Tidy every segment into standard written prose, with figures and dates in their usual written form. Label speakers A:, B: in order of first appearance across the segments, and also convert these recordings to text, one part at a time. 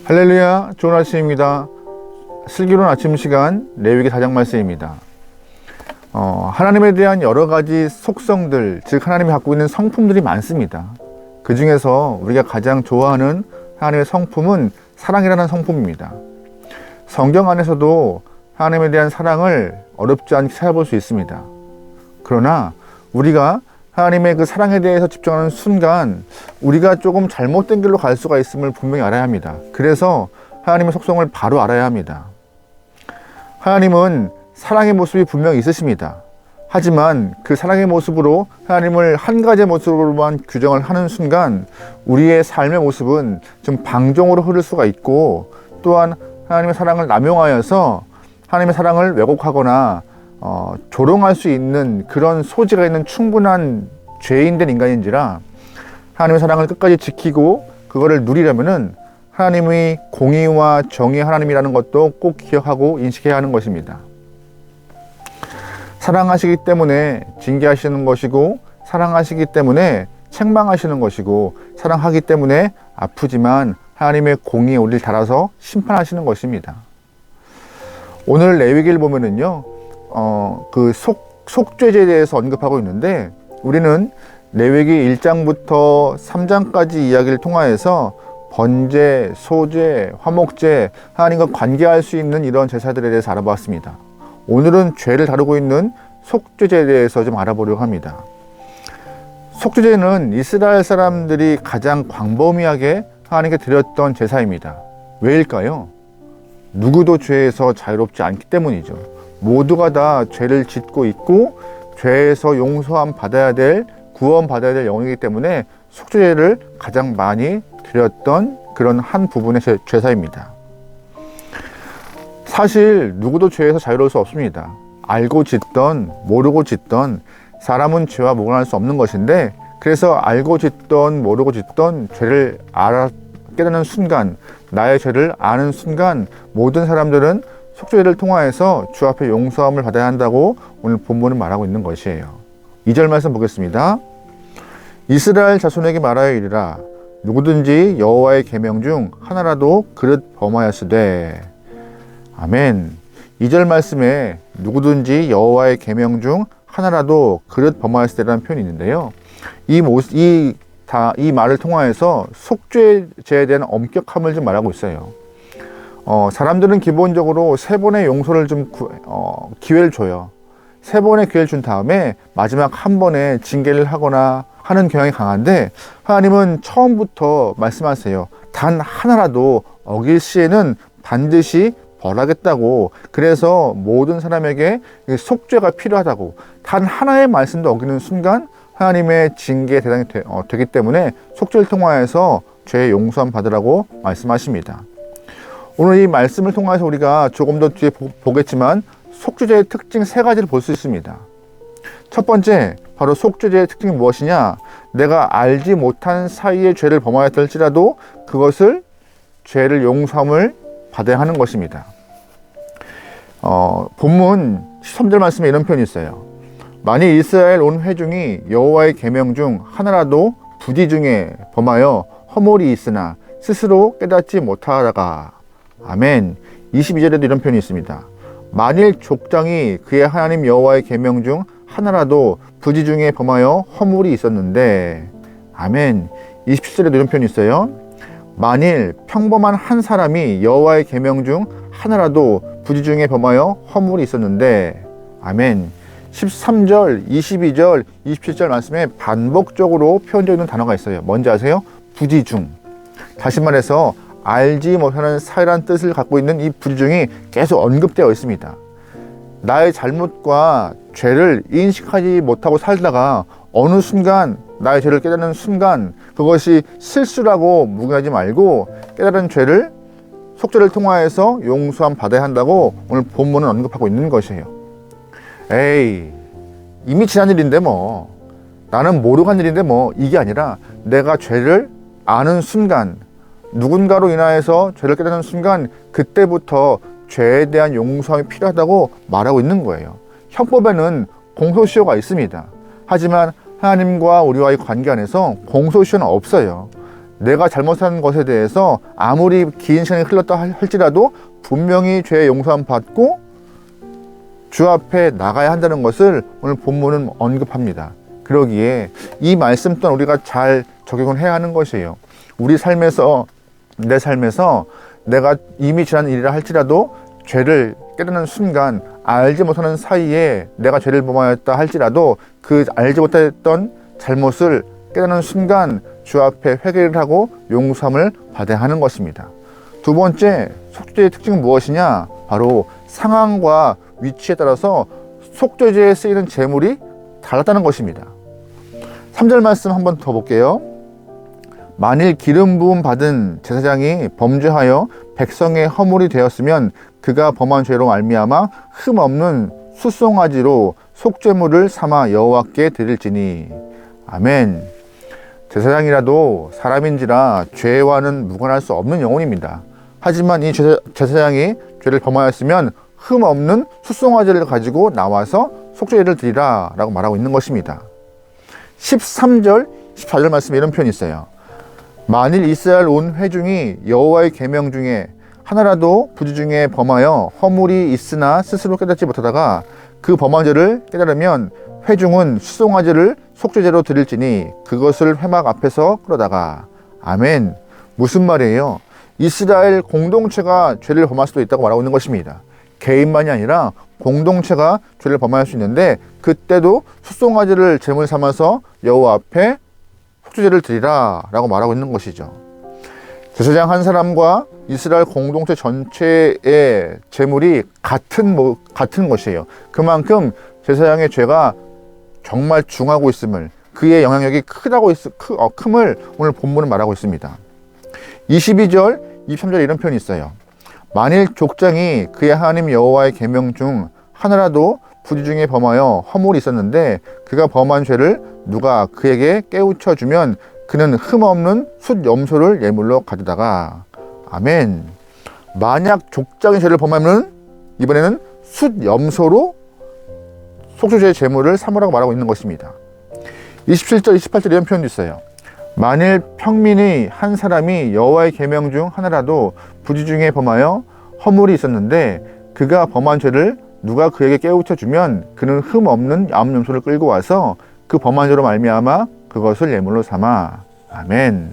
A: 할렐루야, 좋은 아침입니다. 슬기로운 아침 시간 레위기 4장 말씀입니다. 하나님에 대한 여러 가지 속성들, 즉 하나님이 갖고 있는 성품들이 많습니다. 그 중에서 우리가 가장 좋아하는 하나님의 성품은 사랑이라는 성품입니다. 성경 안에서도 하나님에 대한 사랑을 어렵지 않게 찾아볼 수 있습니다. 그러나 우리가 하나님의 그 사랑에 대해서 집중하는 순간 우리가 조금 잘못된 길로 갈 수가 있음을 분명히 알아야 합니다. 그래서 하나님의 속성을 바로 알아야 합니다. 하나님은 사랑의 모습이 분명히 있으십니다. 하지만 그 사랑의 모습으로 하나님을 한 가지 모습으로만 규정을 하는 순간 우리의 삶의 모습은 좀 방종으로 흐를 수가 있고, 또한 하나님의 사랑을 남용하여서 하나님의 사랑을 왜곡하거나 조롱할 수 있는 그런 소지가 있는 충분한 죄인된 인간인지라, 하나님의 사랑을 끝까지 지키고 그거를 누리려면은 하나님의 공의와 정의의 하나님이라는 것도 꼭 기억하고 인식해야 하는 것입니다. 사랑하시기 때문에 징계하시는 것이고, 사랑하시기 때문에 책망하시는 것이고, 사랑하기 때문에 아프지만 하나님의 공의에 우리를 달아서 심판하시는 것입니다. 오늘 레위기를 보면은요, 그 속죄제에 대해서 언급하고 있는데, 우리는 레위기 1장부터 3장까지 이야기를 통하여서 번제, 소제, 화목제, 하나님과 관계할 수 있는 이런 제사들에 대해서 알아보았습니다. 오늘은 죄를 다루고 있는 속죄제에 대해서 좀 알아보려고 합니다. 속죄제는 이스라엘 사람들이 가장 광범위하게 하나님께 드렸던 제사입니다. 왜일까요? 누구도 죄에서 자유롭지 않기 때문이죠. 모두가 다 죄를 짓고 있고 죄에서 용서함 받아야 될, 구원 받아야 될 영혼이기 때문에 속죄제를 가장 많이 드렸던 그런 한 부분의 제사입니다. 사실 누구도 죄에서 자유로울 수 없습니다. 알고 짓던 모르고 짓던 사람은 죄와 무관할 수 없는 것인데, 그래서 알고 짓던 모르고 짓던 죄를 깨닫는 순간, 나의 죄를 아는 순간 모든 사람들은 속죄를 통하여서 주 앞에 용서함을 받아야 한다고 오늘 본문은 말하고 있는 것이에요. 2절 말씀 보겠습니다. 이스라엘 자손에게 말하여 이르라. 누구든지 여호와의 계명 중 하나라도 그릇 범하였으되. 아멘. 2절 말씀에 누구든지 여호와의 계명 중 하나라도 그릇 범하였으되라는 표현이 있는데요. 이 말을 통하여서 속죄제에 대한 엄격함을 좀 말하고 있어요. 사람들은 기본적으로 3번의 용서를 좀 기회를 줘요. 3번의 기회를 준 다음에 마지막 한 번에 징계를 하거나 하는 경향이 강한데, 하나님은 처음부터 말씀하세요. 단 하나라도 어길 시에는 반드시 벌하겠다고. 그래서 모든 사람에게 속죄가 필요하다고. 단 하나의 말씀도 어기는 순간 하나님의 징계에 대상이 되기 때문에 속죄를 통하여서 죄의 용서함 받으라고 말씀하십니다. 오늘 이 말씀을 통해서 우리가 조금 더 뒤에 보겠지만 속죄제의 특징 3가지를 볼 수 있습니다. 첫 번째, 바로 속죄제의 특징이 무엇이냐? 내가 알지 못한 사이에 죄를 범하였을지라도 그것을 죄를 용서함을 받아야 하는 것입니다. 본문 13절 말씀에 이런 표현이 있어요. 만일 이스라엘 온 회중이 여호와의 계명 중 하나라도 부지 중에 범하여 허물이 있으나 스스로 깨닫지 못하다가. 아멘. 22절에도 이런 표현이 있습니다. 만일 족장이 그의 하나님 여호와의 계명 중 하나라도 부지 중에 범하여 허물이 있었는데. 아멘. 27절에도 이런 표현이 있어요. 만일 평범한 한 사람이 여호와의 계명 중 하나라도 부지 중에 범하여 허물이 있었는데. 아멘. 13절, 22절, 27절 말씀에 반복적으로 표현되어 있는 단어가 있어요. 뭔지 아세요? 부지 중. 다시 말해서 알지 못하는 사이라는 뜻을 갖고 있는 이 부지 중이 계속 언급되어 있습니다. 나의 잘못과 죄를 인식하지 못하고 살다가 어느 순간 나의 죄를 깨닫는 순간 그것이 실수라고 묵인하지 말고 깨달은 죄를 속죄를 통하여서 용서함 받아야 한다고 오늘 본문은 언급하고 있는 것이에요. 에이, 이미 지난 일인데 뭐, 나는 모르고 한 일인데 뭐, 이게 아니라 내가 죄를 아는 순간, 누군가로 인하여서 죄를 깨닫는 순간 그때부터 죄에 대한 용서함이 필요하다고 말하고 있는 거예요. 형법에는 공소시효가 있습니다. 하지만 하나님과 우리와의 관계 안에서 공소시효는 없어요. 내가 잘못한 것에 대해서 아무리 긴 시간이 흘렀다 할지라도 분명히 죄의 용서함 받고 주 앞에 나가야 한다는 것을 오늘 본문은 언급합니다. 그러기에 이 말씀 또한 우리가 잘 적용을 해야 하는 것이에요. 우리 삶에서, 내 삶에서 내가 이미 지난 일이라 할지라도 죄를 깨닫는 순간, 알지 못하는 사이에 내가 죄를 범하였다 할지라도 그 알지 못했던 잘못을 깨닫는 순간 주 앞에 회개를 하고 용서함을 받아야 하는 것입니다. 두 번째, 속죄제의 특징은 무엇이냐? 바로 상황과 위치에 따라서 속죄제에 쓰이는 제물이 달랐다는 것입니다. 3절 말씀 한번 더 볼게요. 만일 기름 부음 받은 제사장이 범죄하여 백성의 허물이 되었으면 그가 범한 죄로 말미암아 흠 없는 수송아지로 속죄물을 삼아 여호와께 드릴지니. 아멘. 제사장이라도 사람인지라 죄와는 무관할 수 없는 영혼입니다. 하지만 이 제사장이 죄를 범하였으면 흠 없는 수송아지를 가지고 나와서 속죄제를 드리라 라고 말하고 있는 것입니다. 13절, 14절 말씀에 이런 표현이 있어요. 만일 이스라엘 온 회중이 여호와의 계명 중에 하나라도 부지 중에 범하여 허물이 있으나 스스로 깨닫지 못하다가 그 범한 죄를 깨달으면 회중은 수송아지를 속죄제로 드릴지니 그것을 회막 앞에서 끌어다가. 아멘. 무슨 말이에요? 이스라엘 공동체가 죄를 범할 수도 있다고 말하고 있는 것입니다. 개인만이 아니라 공동체가 죄를 범할 수 있는데 그때도 수송아지를 제물 삼아서 여호와 앞에 속죄제를 드리라 라고 말하고 있는 것이죠. 제사장 한 사람과 이스라엘 공동체 전체의 제물이 같은 것이에요. 그만큼 제사장의 죄가 정말 중하고 있음을, 그의 영향력이 큼을 오늘 본문은 말하고 있습니다. 22절, 23절 이런 표현이 있어요. 만일 족장이 그의 하나님 여호와의 계명 중 하나라도 부지 중에 범하여 허물이 있었는데 그가 범한 죄를 누가 그에게 깨우쳐 주면 그는 흠없는 숫 염소를 예물로 가져다가. 아멘. 만약 족장의 죄를 범하면 이번에는 숫 염소로 속죄제의 제물을 삼으라고 말하고 있는 것입니다. 27절, 28절 이런 표현도 있어요. 만일 평민의 한 사람이 여호와의 계명 중 하나라도 부지 중에 범하여 허물이 있었는데 그가 범한 죄를 누가 그에게 깨우쳐 주면 그는 흠 없는 암염소를 끌고 와서 그 범한 죄로 말미암아 그것을 예물로 삼아. 아멘.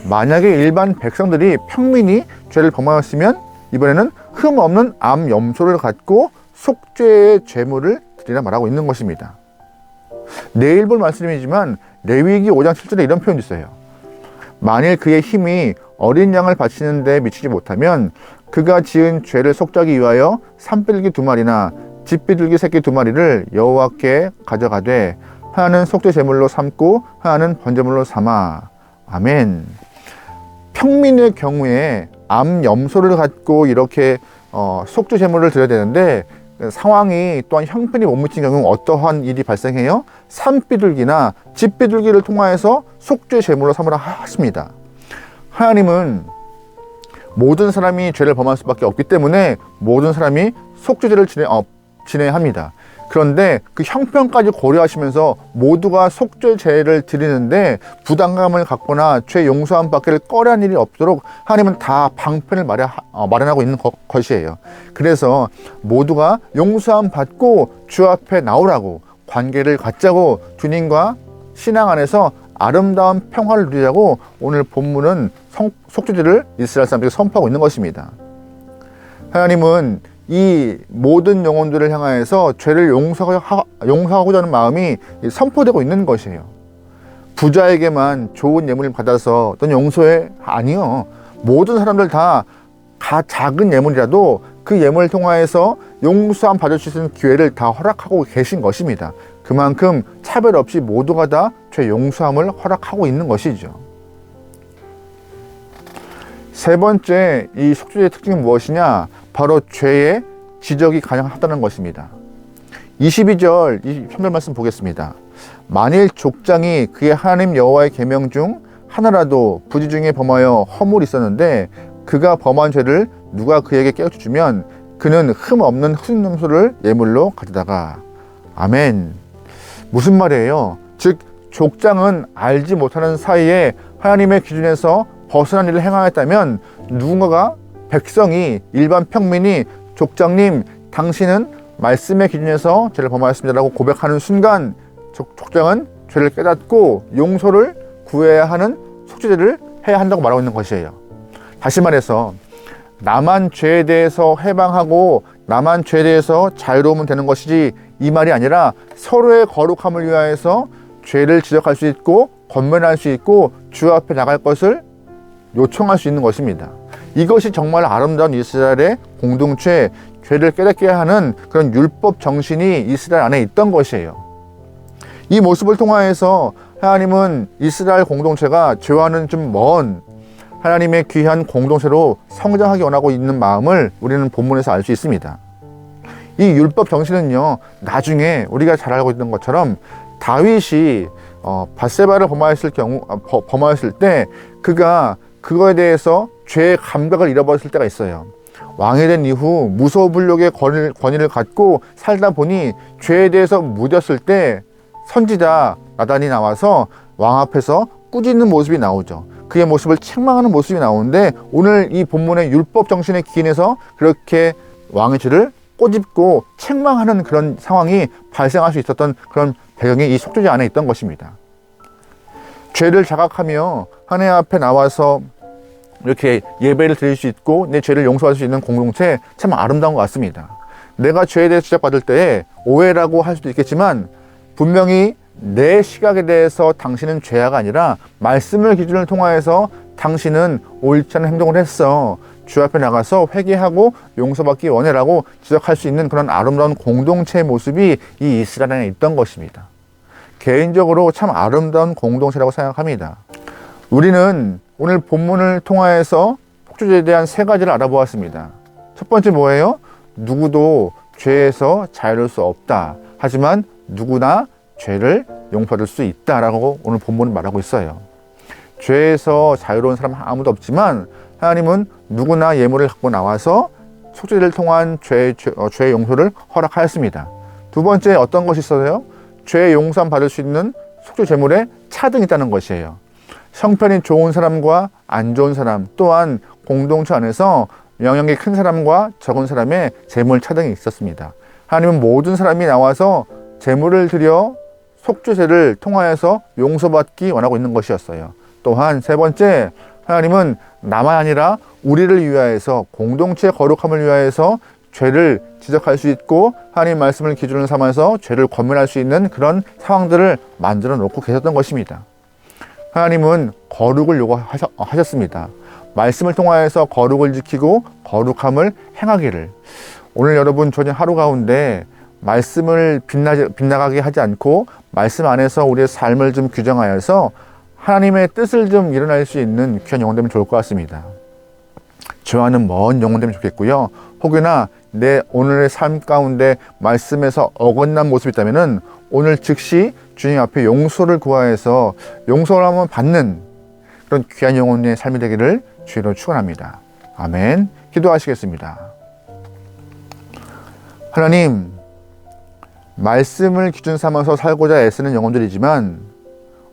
A: 만약에 일반 백성들이 평민이 죄를 범하였으면 이번에는 흠 없는 암염소를 갖고 속죄의 제물을 드리라 말하고 있는 것입니다. 내일 볼 말씀이지만 레위기 5장 7절에 이런 표현이 있어요. 만일 그의 힘이 어린 양을 바치는 데 미치지 못하면 그가 지은 죄를 속죄하기 위하여 산비둘기 2마리나 집비둘기 새끼 2마리를 여호와께 가져가되 하나는 속죄 제물로 삼고 하나는 번제물로 삼아. 아멘. 평민의 경우에 암염소를 갖고 이렇게 속죄 제물을 드려야 되는데 상황이 또한 형편이 못 미친 경우 어떠한 일이 발생해요? 산비둘기나 집비둘기를 통하여서 속죄 제물로 삼으라 하십니다. 하나님은 모든 사람이 죄를 범할 수밖에 없기 때문에 모든 사람이 속죄제를 진행합니다. 그런데 그 형편까지 고려하시면서 모두가 속죄제를 드리는데 부담감을 갖거나 죄 용서함 받기를 꺼려한 일이 없도록 하나님은 다 방편을 마련하고 있는 것이에요. 그래서 모두가 용서함 받고 주 앞에 나오라고, 관계를 갖자고, 주님과 신앙 안에서 아름다운 평화를 누리자고 오늘 본문은 속죄제를 이스라엘 사람들에게 선포하고 있는 것입니다. 하나님은 이 모든 영혼들을 향하여서 죄를 용서하고자 하는 마음이 선포되고 있는 것이에요. 부자에게만 좋은 예물을 받아서 어떤 용서해? 아니요. 모든 사람들 다 작은 예물이라도 그 예물을 통하여서 용서함 받을 수 있는 기회를 다 허락하고 계신 것입니다. 그만큼 차별 없이 모두가 다 죄 용서함을 허락하고 있는 것이죠. 세 번째, 이 속죄제의 특징이 무엇이냐? 바로 죄의 지적이 가능하다는 것입니다. 22절, 23절 말씀 보겠습니다. 만일 족장이 그의 하나님 여호와의 계명 중 하나라도 부지 중에 범하여 허물이 있었는데 그가 범한 죄를 누가 그에게 깨우쳐 주면 그는 흠 없는 흑염소를 예물로 가져다가. 아멘. 무슨 말이에요? 즉 족장은 알지 못하는 사이에 하나님의 기준에서 벗어난 일을 행하였다면, 누군가가, 백성이, 일반 평민이 족장님 당신은 말씀의 기준에서 죄를 범하였습니다라고 고백하는 순간 족장은 죄를 깨닫고 용서를 구해야 하는 속죄제를 해야 한다고 말하고 있는 것이에요. 다시 말해서 나만 죄에 대해서 해방하고 나만 죄에 대해서 자유로우면 되는 것이지, 이 말이 아니라 서로의 거룩함을 위하여서 죄를 지적할 수 있고 권면할 수 있고 주 앞에 나갈 것을 요청할 수 있는 것입니다. 이것이 정말 아름다운 이스라엘의 공동체, 죄를 깨닫게 하는 그런 율법 정신이 이스라엘 안에 있던 것이에요. 이 모습을 통하여서 하나님은 이스라엘 공동체가 죄와는 좀 먼 하나님의 귀한 공동체로 성장하기 원하고 있는 마음을 우리는 본문에서 알 수 있습니다. 이 율법 정신은요, 나중에 우리가 잘 알고 있는 것처럼 다윗이 밧세바를 범하였을 때 그가 그거에 대해서 죄의 감각을 잃어버렸을 때가 있어요. 왕이 된 이후 무소불욕의 권위를 갖고 살다 보니 죄에 대해서 무뎠을 때 선지자 나단이 나와서 왕 앞에서 꾸짖는 모습이 나오죠. 그의 모습을 책망하는 모습이 나오는데, 오늘 이 본문의 율법 정신에 기인해서 그렇게 왕의 죄를 꼬집고 책망하는 그런 상황이 발생할 수 있었던 그런 배경이 이 속죄제 안에 있던 것입니다. 죄를 자각하며 하나님 앞에 나와서 이렇게 예배를 드릴 수 있고 내 죄를 용서할 수 있는 공동체, 참 아름다운 것 같습니다. 내가 죄에 대해 지적받을 때에 오해라고 할 수도 있겠지만, 분명히 내 시각에 대해서 당신은 죄아가 아니라 말씀을 기준을 통하여서 당신은 옳지 않은 행동을 했어, 주 앞에 나가서 회개하고 용서받기 원해라고 지적할 수 있는 그런 아름다운 공동체의 모습이 이 이스라엘 안에 있던 것입니다. 개인적으로 참 아름다운 공동체라고 생각합니다. 우리는 오늘 본문을 통하여서 속죄제에 대한 세 가지를 알아보았습니다. 첫 번째 뭐예요? 누구도 죄에서 자유로울 수 없다. 하지만 누구나 죄를 용서받을 수 있다라고 오늘 본문은 말하고 있어요. 죄에서 자유로운 사람 아무도 없지만 하나님은 누구나 예물을 갖고 나와서 속죄제를 통한 죄의 용서를 허락하였습니다. 두 번째 어떤 것이 있어요? 죄의 용서함 받을 수 있는 속죄 제물에 차등이 있다는 것이에요. 형편이 좋은 사람과 안 좋은 사람, 또한 공동체 안에서 영향력이 큰 사람과 적은 사람의 제물 차등이 있었습니다. 하나님은 모든 사람이 나와서 제물을 드려 속죄제를 통하여서 용서받기 원하고 있는 것이었어요. 또한 세 번째, 하나님은 나만 아니라 우리를 위하여서, 공동체의 거룩함을 위하여서 죄를 지적할 수 있고 하나님 말씀을 기준으로 삼아서 죄를 권면할 수 있는 그런 상황들을 만들어 놓고 계셨던 것입니다. 하나님은 거룩을 요구하셨습니다. 말씀을 통하여서 거룩을 지키고 거룩함을 행하기를. 오늘 여러분 저녁 하루 가운데 말씀을 빗나가게 하지 않고 말씀 안에서 우리의 삶을 좀 규정하여서 하나님의 뜻을 좀 일어날 수 있는 귀한 영혼 되면 좋을 것 같습니다. 죄와는 먼 영혼 되면 좋겠고요. 혹여나 내 오늘의 삶 가운데 말씀에서 어긋난 모습이 있다면은 오늘 즉시 주님 앞에 용서를 구하여서 용서를 한번 받는 그런 귀한 영혼의 삶이 되기를 주로 축원합니다. 아멘. 기도하시겠습니다. 하나님, 말씀을 기준 삼아서 살고자 애쓰는 영혼들이지만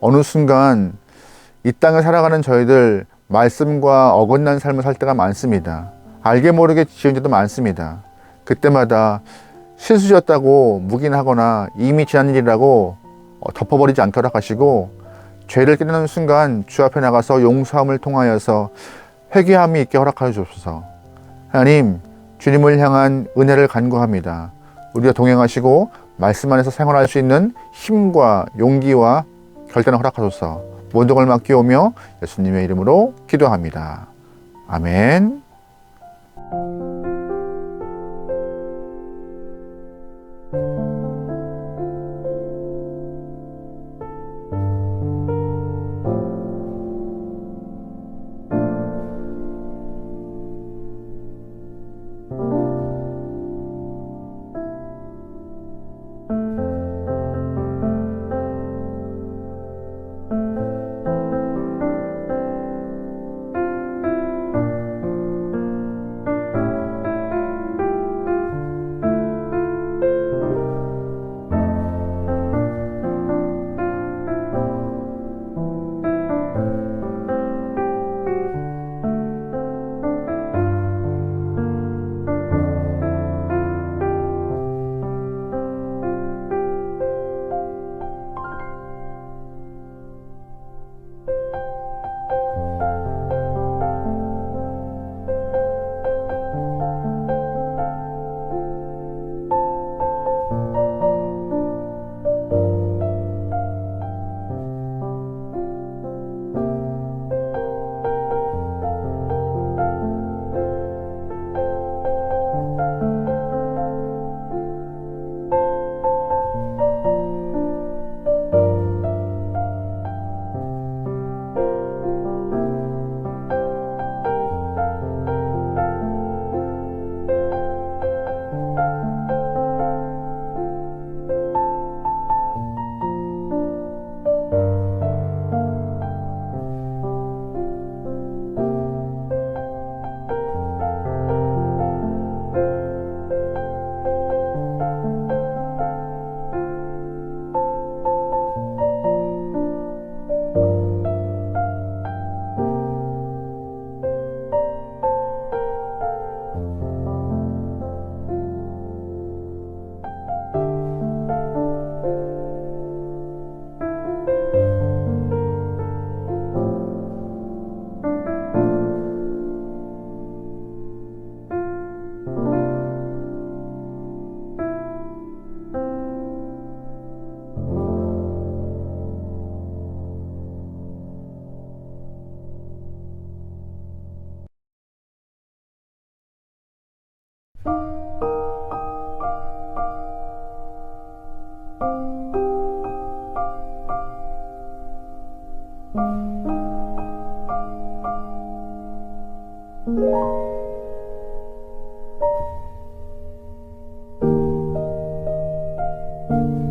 A: 어느 순간 이 땅을 살아가는 저희들 말씀과 어긋난 삶을 살 때가 많습니다. 알게 모르게 지은 죄도 많습니다. 그때마다 실수였다고 묵인하거나 이미 지난 일이라고 덮어버리지 않게 허락하시고, 죄를 깨닫는 순간 주 앞에 나가서 용서함을 통하여서 회개함이 있게 허락하여 주옵소서. 하나님, 주님을 향한 은혜를 간구합니다. 우리가 동행하시고 말씀 안에서 생활할 수 있는 힘과 용기와 결단을 허락하소서. 모든 걸 맡기오며 예수님의 이름으로 기도합니다. 아멘. 네.